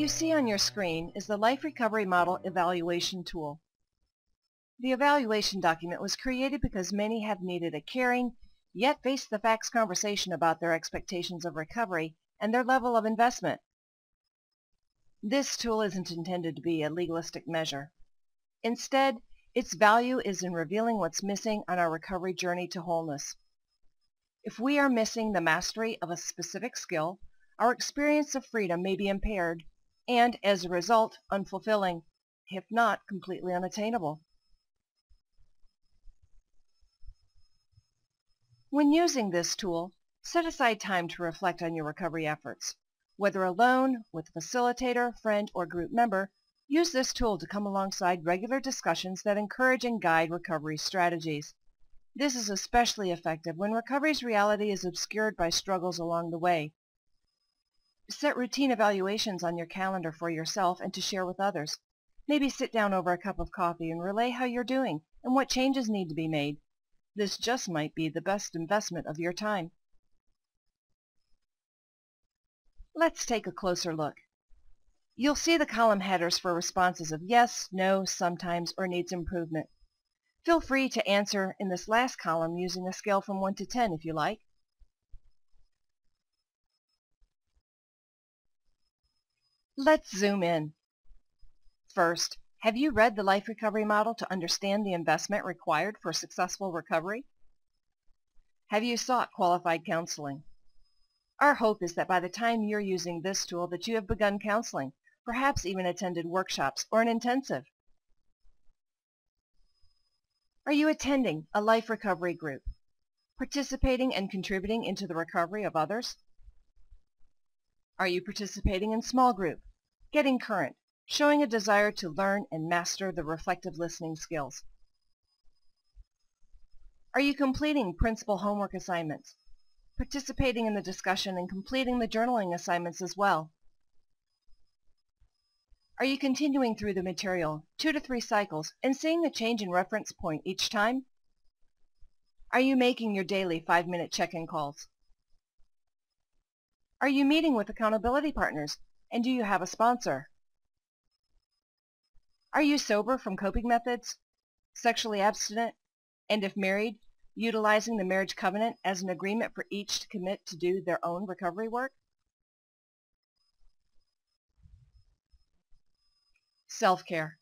you see on your screen is the Life Recovery Model Evaluation Tool. The evaluation document was created because many have needed a caring, yet face-the-facts conversation about their expectations of recovery and their level of investment. This tool isn't intended to be a legalistic measure. Instead, its value is in revealing what's missing on our recovery journey to wholeness. If we are missing the mastery of a specific skill, our experience of freedom may be impaired and, as a result, unfulfilling, if not completely unattainable. When using this tool, set aside time to reflect on your recovery efforts. Whether alone, with a facilitator, friend, or group member, use this tool to come alongside regular discussions that encourage and guide recovery strategies. This is especially effective when recovery's reality is obscured by struggles along the way. Set routine evaluations on your calendar for yourself and to share with others. Maybe sit down over a cup of coffee and relay how you're doing and what changes need to be made. This just might be the best investment of your time. Let's take a closer look. You'll see the column headers for responses of yes, no, sometimes, or needs improvement. Feel free to answer in this last column using a scale from 1 to 10 if you like. Let's zoom in. First, have you read the Life Recovery Model to understand the investment required for successful recovery? Have you sought qualified counseling? Our hope is that by the time you're using this tool that you have begun counseling, perhaps even attended workshops or an intensive. Are you attending a life recovery group, participating and contributing into the recovery of others? Are you participating in small group, getting current, showing a desire to learn and master the reflective listening skills? Are you completing principal homework assignments, participating in the discussion and completing the journaling assignments as well? Are you continuing through the material 2 to 3 cycles and seeing a change in reference point each time? Are you making your daily 5-minute check-in calls? Are you meeting with accountability partners, and do you have a sponsor? Are you sober from coping methods, sexually abstinent, and if married, utilizing the marriage covenant as an agreement for each to commit to do their own recovery work? Self-care.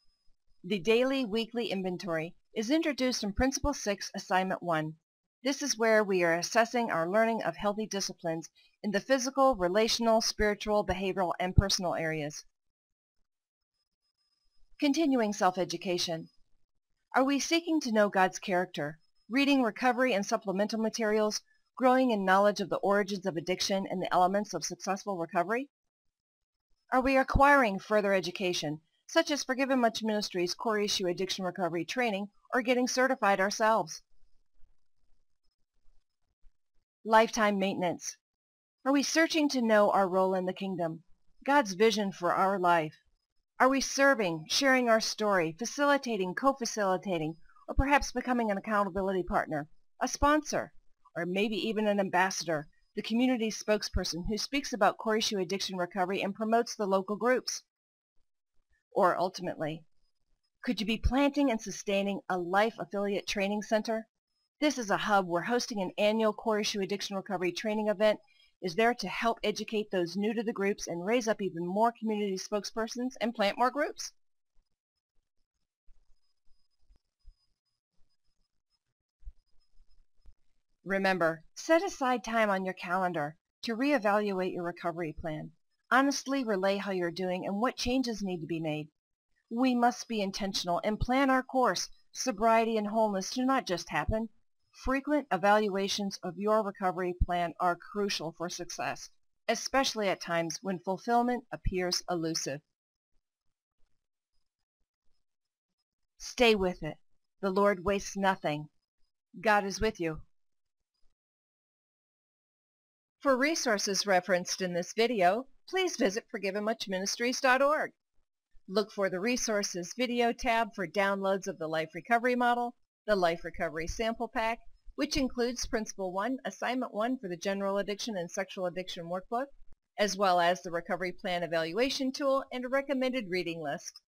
The daily, weekly inventory is introduced in Principle 6, Assignment 1. This is where we are assessing our learning of healthy disciplines in the physical, relational, spiritual, behavioral, and personal areas. Continuing self-education. Are we seeking to know God's character, reading recovery and supplemental materials, growing in knowledge of the origins of addiction and the elements of successful recovery? Are we acquiring further education, such as Forgiven Much Ministries Core Issue Addiction Recovery Training, or getting certified ourselves? Lifetime maintenance. Are we searching to know our role in the kingdom, God's vision for our life? Are we serving, sharing our story, facilitating, co-facilitating, or perhaps becoming an accountability partner, a sponsor, or maybe even an ambassador, the community spokesperson who speaks about core issue addiction recovery and promotes the local groups? Or ultimately, could you be planting and sustaining a life affiliate training center? This is a hub where hosting an annual core issue addiction recovery training event is there to help educate those new to the groups and raise up even more community spokespersons and plant more groups. Remember, set aside time on your calendar to reevaluate your recovery plan. Honestly relay how you're doing and what changes need to be made. We must be intentional and plan our course. Sobriety and wholeness do not just happen. Frequent evaluations of your recovery plan are crucial for success, especially at times when fulfillment appears elusive. Stay with it. The Lord wastes nothing. God is with you. For resources referenced in this video, please visit ForgivenMuchMinistries.org. Look for the Resources video tab for downloads of the Life Recovery Model, the Life Recovery Sample Pack, which includes Principle 1, Assignment 1 for the General Addiction and Sexual Addiction Workbook, as well as the Recovery Plan Evaluation Tool and a recommended reading list.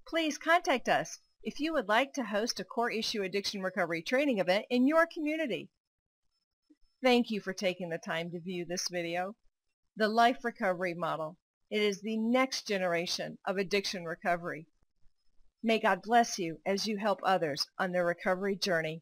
Please contact us if you would like to host a core issue addiction recovery training event in your community. Thank you for taking the time to view this video. The Life Recovery Model. It is the next generation of addiction recovery. May God bless you as you help others on their recovery journey.